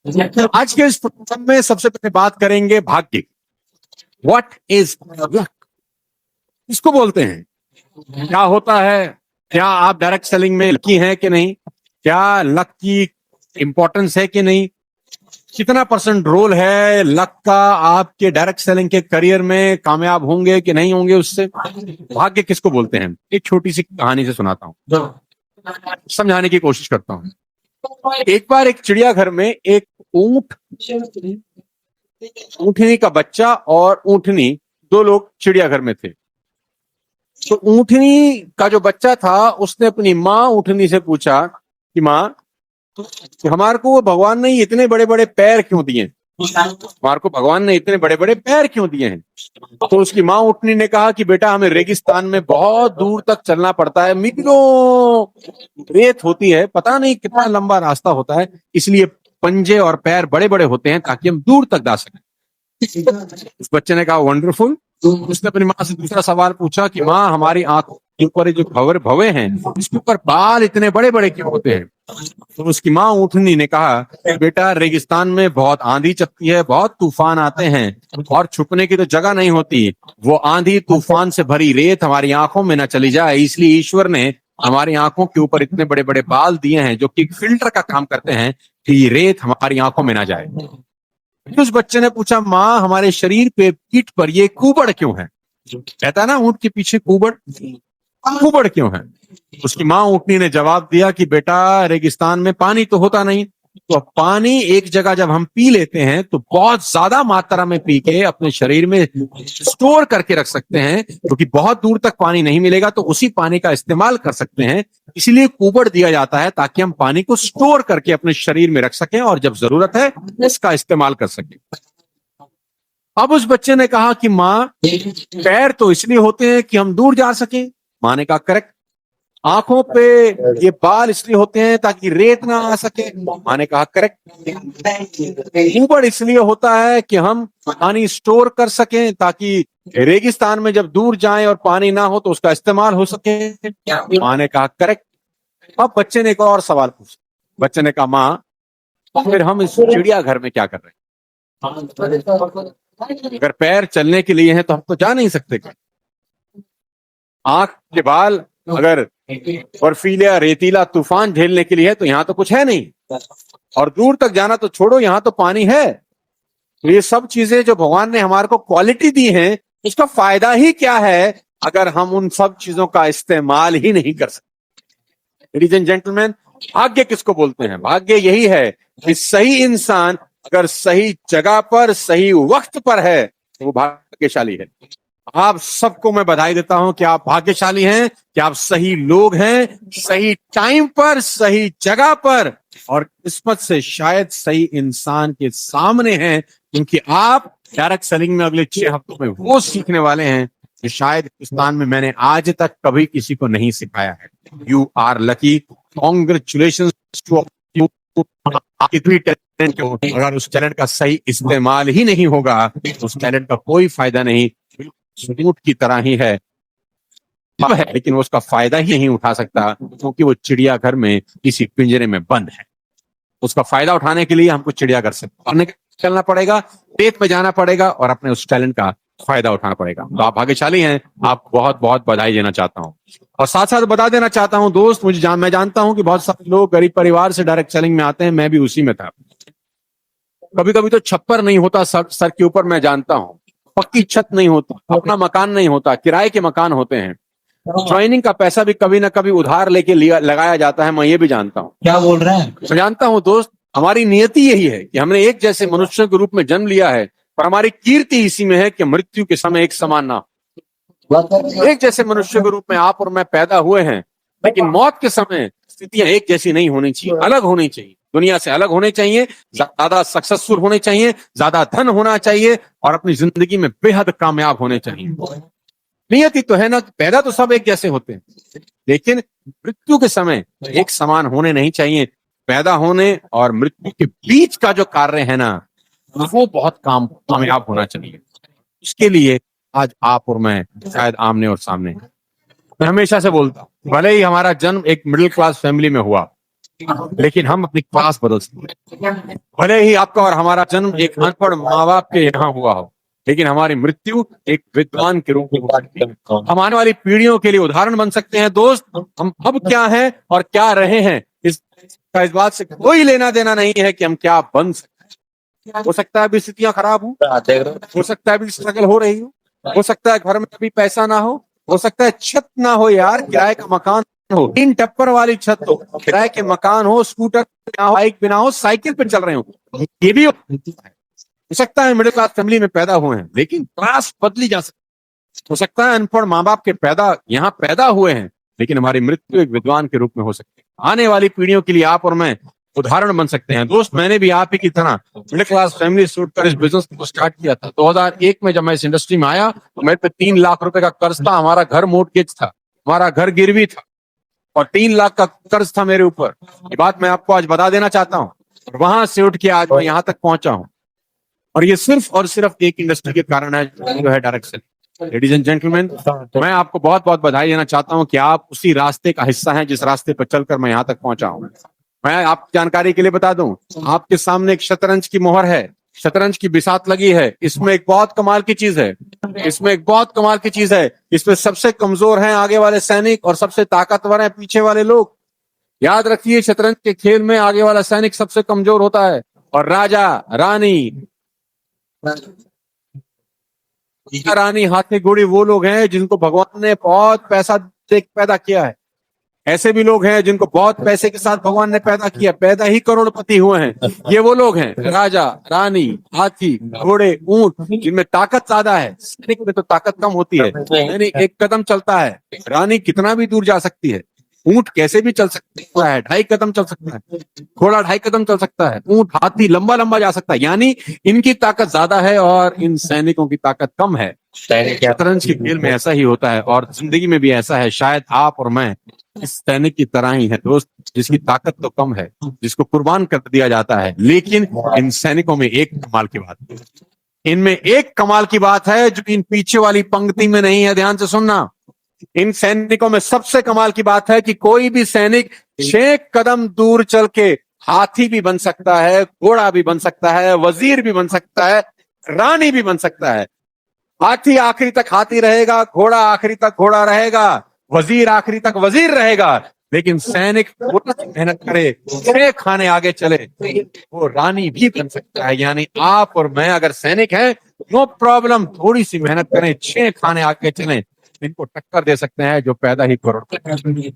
आज के इस प्रोग्राम में सबसे पहले बात करेंगे भाग्य। What is luck? इसको बोलते हैं, क्या होता है, क्या आप डायरेक्ट सेलिंग में लकी हैं कि नहीं, क्या लक की इंपॉर्टेंस है कि नहीं, कितना % रोल है लक का आपके डायरेक्ट सेलिंग के करियर में, कामयाब होंगे कि नहीं होंगे उससे। भाग्य किसको बोलते हैं, एक छोटी सी कहानी से सुनाता हूं, समझाने की कोशिश करता हूं। एक बार एक चिड़ियाघर में एक ऊँटनी का बच्चा और ऊँटनी, दो लोग चिड़ियाघर में थे। तो ऊँटनी का जो बच्चा था उसने अपनी माँ ऊँटनी से पूछा कि माँ, हमारे को भगवान ने इतने बड़े बड़े पैर क्यों दिए, हमारे को भगवान ने इतने बड़े बड़े पैर क्यों दिए हैं। तो उसकी माँ ऊँटनी ने कहा कि बेटा, हमें रेगिस्तान में बहुत दूर तक चलना पड़ता है, मीलों रेत होती है, पता नहीं कितना लंबा रास्ता होता है, इसलिए पंजे और पैर बड़े बड़े होते हैं ताकि हम दूर तक जा सकें। उस बच्चे ने कहा वंडरफुल। उसने अपनी माँ से दूसरा सवाल पूछा कि माँ, हमारी आंखों के ऊपर जो भवे हैं, इसके ऊपर बाल इतने बड़े बड़े क्यों होते हैं। तो उसकी माँ ऊँटनी ने कहा, बेटा, रेगिस्तान में बहुत आंधी चलती है, बहुत तूफान आते हैं और छुपने की तो जगह नहीं होती। वो आंधी तूफान से भरी रेत हमारी आंखों में न चली जाए, इसलिए ईश्वर ने हमारी आंखों के ऊपर इतने बड़े बड़े बाल दिए हैं जो कि फिल्टर का काम करते हैं कि रेत हमारी आंखों में ना जाए। उस बच्चे ने पूछा, माँ, हमारे शरीर पे पीठ पर ये कुबड़ क्यों है। कहता है ना ऊँट के पीछे कुबड़ क्यों है। उसकी माँ ऊँटनी ने जवाब दिया कि बेटा, रेगिस्तान में पानी तो होता नहीं, तो पानी एक जगह जब हम पी लेते हैं तो बहुत ज्यादा मात्रा में पी के अपने शरीर में स्टोर करके रख सकते हैं, क्योंकि बहुत दूर तक पानी नहीं मिलेगा तो उसी पानी का इस्तेमाल कर सकते हैं। इसलिए कुबड़ दिया जाता है ताकि हम पानी को स्टोर करके अपने शरीर में रख सकें और जब जरूरत है इसका इस्तेमाल कर सकें। अब उस बच्चे ने कहा कि माँ, पैर तो इसलिए होते हैं कि हम दूर जा सकें। माँ ने कहा करेक्ट। आंखों पे ये बाल इसलिए होते हैं ताकि रेत ना आ सके। माँ ने कहा करेक्ट। कुबड़ इसलिए होता है कि हम पानी स्टोर कर सकें ताकि रेगिस्तान में जब दूर जाएं और पानी ना हो तो उसका इस्तेमाल हो सके। माँ ने कहा करेक्ट। अब बच्चे ने एक और सवाल पूछा। बच्चे ने कहा, माँ, फिर हम इस चिड़ियाघर में क्या कर रहे हैं। अगर पैर चलने के लिए हैं तो हम तो जा नहीं सकते। आंख के बाल अगर बर्फीला रेतीला तूफान झेलने के लिए है तो यहाँ तो कुछ है नहीं, और दूर तक जाना तो छोड़ो, यहाँ तो पानी है। तो ये सब चीजें जो भगवान ने हमारे को क्वालिटी दी हैं, उसका फायदा ही क्या है अगर हम उन सब चीजों का इस्तेमाल ही नहीं कर सकते। लेडीज एंड जेंटलमैन, भाग्य किसको बोलते हैं? भाग्य यही है कि सही इंसान अगर सही जगह पर सही वक्त पर है तो वो भाग्यशाली है। आप सबको मैं बधाई देता हूं कि आप भाग्यशाली हैं, कि आप सही लोग हैं, सही टाइम पर सही जगह पर, और किस्मत से शायद सही इंसान के सामने हैं, क्योंकि आप डायरेक्ट सेलिंग में अगले 6 हफ्तों में वो सीखने वाले हैं जो शायद हिंदुस्तान में मैंने आज तक कभी किसी को नहीं सिखाया है। You are lucky. Congratulation to you. इतनी टैलेंट हो, अगर उस टैलेंट का सही इस्तेमाल ही नहीं होगा तो उस टैलेंट का कोई फायदा नहीं, ऊँट की तरह ही है, लेकिन वो उसका फायदा ही नहीं उठा सकता क्योंकि वो चिड़ियाघर में किसी पिंजरे में बंद है। उसका फायदा उठाने के लिए हमको चिड़ियाघर से बाहर निकलना पड़ेगा, रेत में जाना पड़ेगा और अपने उस टैलेंट का फायदा उठाना पड़ेगा। तो आप भाग्यशाली हैं, आपको बहुत बहुत बधाई देना चाहता हूं। और साथ साथ बता देना चाहता हूं दोस्त, मैं जानता हूं कि बहुत सारे लोग गरीब परिवार से डायरेक्ट सेलिंग में आते हैं, मैं भी उसी में था। कभी कभी तो छप्पर नहीं होता सर के ऊपर, मैं जानता हूं, पक्की छत नहीं होती, अपना मकान नहीं होता, किराए के मकान होते हैं, ज्वाइनिंग का पैसा भी कभी ना कभी उधार लेके लगाया जाता है, मैं ये भी जानता हूँ। क्या बोल रहे हैं? मैं जानता हूँ दोस्त, हमारी नियति यही है कि हमने एक जैसे मनुष्य के रूप में जन्म लिया है, पर हमारी कीर्ति इसी में है कि मृत्यु के समय एक समान ना हो। एक जैसे मनुष्य के रूप में आप और मैं पैदा हुए हैं, लेकिन मौत के समय स्थितियां एक जैसी नहीं होनी चाहिए, अलग होनी चाहिए, दुनिया से अलग होने चाहिए, ज्यादा सक्सेसफुल होने चाहिए, ज्यादा धन होना चाहिए और अपनी जिंदगी में बेहद कामयाब होने चाहिए। नियति तो है ना, पैदा तो सब एक जैसे होते हैं, लेकिन मृत्यु के समय एक समान होने नहीं चाहिए। पैदा होने और मृत्यु के बीच का जो कार्य है ना, वो बहुत कामयाब होना चाहिए। इसके लिए आज आप और मैं शायद आमने और सामने। मैं हमेशा से बोलता हूं, भले ही हमारा जन्म एक मिडिल क्लास फैमिली में हुआ, लेकिन हम अपनी क्लास बदल सकते हैं। भले ही आपका और हमारा जन्म एक अनपढ़ माँ बाप के यहाँ हुआ हो, लेकिन हमारी मृत्यु एक विद्वान के रूप में हो सकती है। हम आने वाली पीढ़ियों के लिए उदाहरण बन सकते हैं। दोस्त, हम अब क्या हैं और क्या रहे हैं, इस बात से कोई लेना देना नहीं है कि हम क्या बन सकते हैं। हो सकता है अभी स्थितियां खराब हो सकता है अभी स्ट्रगल हो रही हो सकता है घर में अभी पैसा ना हो सकता है छत ना हो यार, किराए का मकान हो, 3 टप्पर वाली छत हो, किराए के मकान हो, स्कूटर ना हो, बाइक बिना हो, साइकिल पे चल रहे हो, ये भी हो सकता है मिडिल क्लास फैमिली में पैदा हुए हैं, लेकिन क्लास बदली जा सकती। हो सकता है अनपढ़ माँ बाप के यहाँ पैदा हुए हैं, लेकिन हमारी मृत्यु एक विद्वान के रूप में हो सकती है। आने वाली पीढ़ियों के लिए आप और मैं उदाहरण बन सकते हैं। दोस्त, मैंने भी आप ही की तरह मिडिल क्लास फैमिली से उठकर इस बिजनेस को स्टार्ट किया था। 2001 में जब मैं इस इंडस्ट्री में आया तो मेरे पे 3 लाख रुपए का कर्ज था। हमारा घर मोर्टगेज था, हमारा घर गिरवी था और 3 लाख का कर्ज था मेरे ऊपर। ये बात मैं आपको आज बता देना चाहता हूँ। और वहां से उठ के आज मैं यहाँ तक पहुंचा हूँ, और ये सिर्फ और सिर्फ एक इंडस्ट्री के कारण है, जो है direct selling. Ladies and gentleman, मैं आपको बहुत बहुत बधाई देना चाहता हूं कि आप उसी रास्ते का हिस्सा हैं जिस रास्ते पर चलकर मैं यहाँ तक पहुंचा हूं। मैं आपकी जानकारी के लिए बता दूं, आपके सामने एक शतरंज की मोहर है, शतरंज की बिसात लगी है। इसमें एक बहुत कमाल की चीज है, इसमें सबसे कमजोर हैं आगे वाले सैनिक और सबसे ताकतवर हैं पीछे वाले लोग। याद रखिए, शतरंज के खेल में आगे वाला सैनिक सबसे कमजोर होता है और राजा रानी हाथी घोड़ी वो लोग हैं जिनको भगवान ने बहुत पैसा दे पैदा किया है। ऐसे भी लोग हैं जिनको बहुत पैसे के साथ भगवान ने पैदा किया, पैदा ही करोड़पति हुए हैं। ये वो लोग हैं, राजा रानी, हाथी घोड़े ऊंट, जिनमें ताकत ज्यादा है। सैनिक में तो ताकत कम होती है। यानी एक कदम चलता है, रानी कितना भी दूर जा सकती है, ऊंट कैसे भी चल सकता है, 2.5 कदम चल सकता है, घोड़ा 2.5 कदम चल सकता है, ऊंट हाथी लंबा लंबा जा सकता है। यानी इनकी ताकत ज्यादा है और इन सैनिकों की ताकत कम है। शतरंज के खेल में ऐसा ही होता है और जिंदगी में भी ऐसा है। शायद आप और मैं इस सैनिक की तरह ही है दोस्त, जिसकी ताकत तो कम है, जिसको कुर्बान कर दिया जाता है। लेकिन इन सैनिकों में एक कमाल की बात है, इनमें एक कमाल की बात है जो इन पीछे वाली पंक्ति में नहीं है। ध्यान से सुनना, इन सैनिकों में सबसे कमाल की बात है कि कोई भी सैनिक 6 कदम दूर चल के हाथी भी बन सकता है, घोड़ा भी बन सकता है, वजीर भी बन सकता है, रानी भी बन सकता है। हाथी आखिरी तक हाथी रहेगा, घोड़ा आखिरी तक घोड़ा रहेगा, वजीर आखिरी तक वजीर रहेगा। लेकिन सैनिक मेहनत करे, 6 खाने आगे चले, वो रानी भी बन सकता है। यानी आप और मैं अगर सैनिक हैं, नो प्रॉब्लम, थोड़ी सी मेहनत करें, 6 खाने आगे चलें, इनको टक्कर दे सकते हैं जो पैदा ही करोड़पति।